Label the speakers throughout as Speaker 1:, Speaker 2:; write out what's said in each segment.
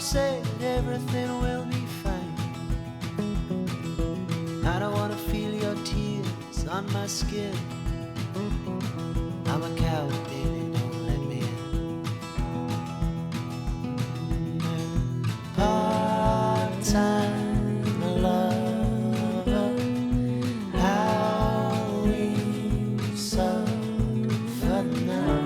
Speaker 1: say everything will be fine. I don't wanna feel your tears on my skin. I'm a coward, baby, don't let me in. Part-time lover, how we suffer now.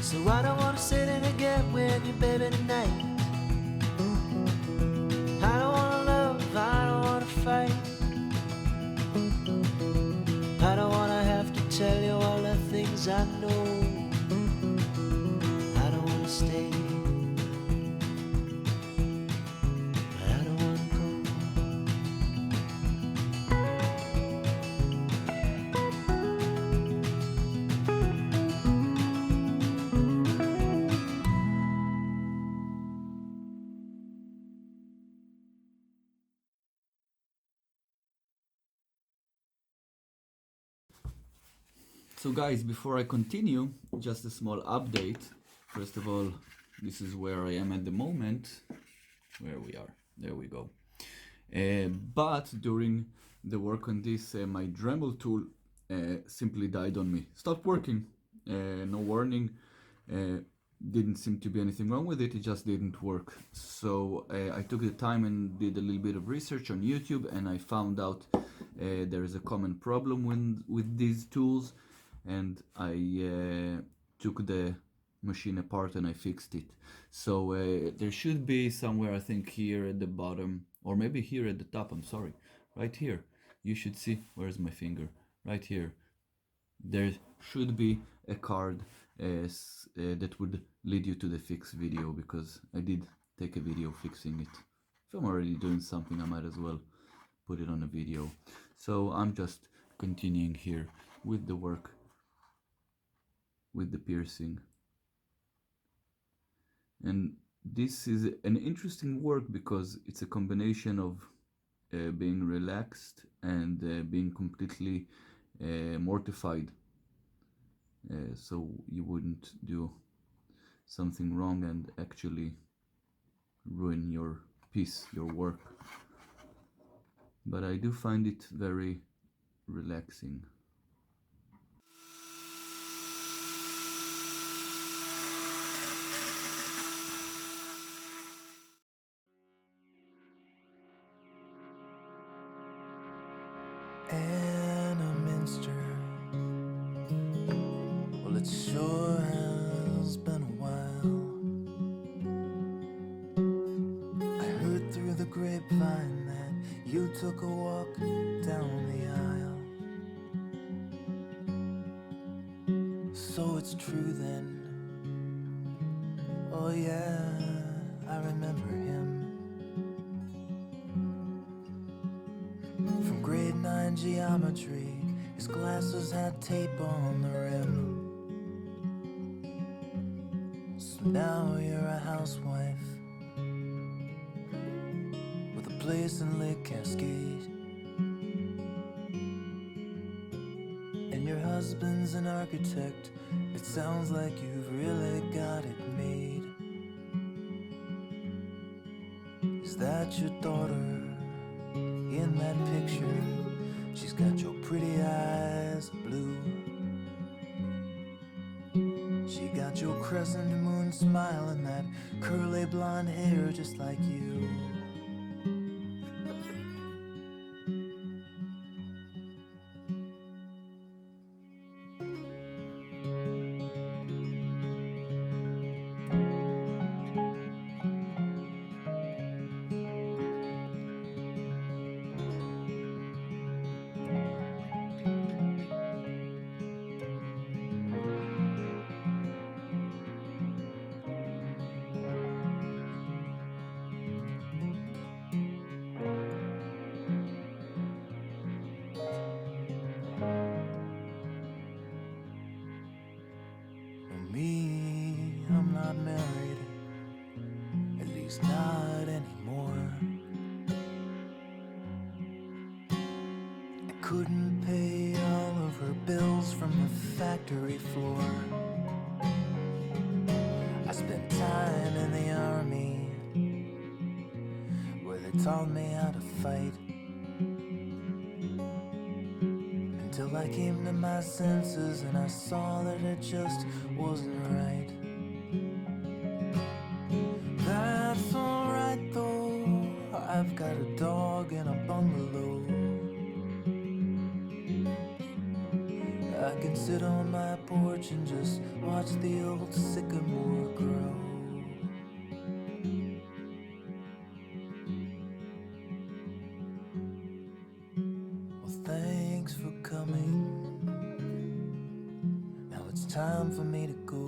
Speaker 1: So I don't wanna sit in and get with you, baby, tonight. I don't wanna love, I don't wanna fight. I don't wanna have to tell you all the things I know. I don't wanna stay, but I don't wanna go.
Speaker 2: So guys, before I continue, just a small update. First of all, this is where I am at the moment. Where we are, there we go. But during the work on this, my Dremel tool simply died on me. Stopped working, no warning. Didn't seem to be anything wrong with it, it just didn't work. So I took the time and did a little bit of research on YouTube, and I found out there is a common problem with these tools, and I took the machine apart and I fixed it. So there should be somewhere, I think here at the bottom, or maybe here at the top, I'm sorry, right here. You should see, where's my finger? Right here. There should be a card that would lead you to the fix video, because I did take a video fixing it. If I'm already doing something, I might as well put it on a video. So I'm just continuing here with the work with the piercing. And this is an interesting work because it's a combination of being relaxed and being completely mortified, so you wouldn't do something wrong and actually ruin your piece, your work. But I do find it very relaxing.
Speaker 1: Anna Minster. Well, it sure has been a while. I heard through the grapevine that you took a walk down the aisle. So it's true then. Oh yeah, I remember him. From grade 9 geometry, his glasses had tape on the rim. So now you're a housewife with a place in Lake Cascade, and your husband's an architect. It sounds like you've really got it made. Is that your daughter in that picture? She's got your pretty eyes blue. She got your crescent moon smile and that curly blonde hair just like you. not married, at least not anymore. I couldn't pay all of her bills from the factory floor. I spent time in the army, where they taught me how to fight, until I came to my senses and I saw that it just wasn't right. That's alright though, I've got a dog and a bungalow. I can sit on my porch and just watch the old sycamore grow. Well, thanks for coming. Now it's time for me to go.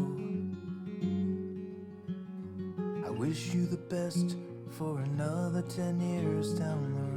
Speaker 1: I wish you the best for another 10 years down the road.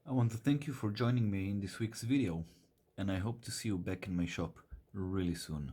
Speaker 2: I want to thank you for joining me in this week's video, and I hope to see you back in my shop really soon.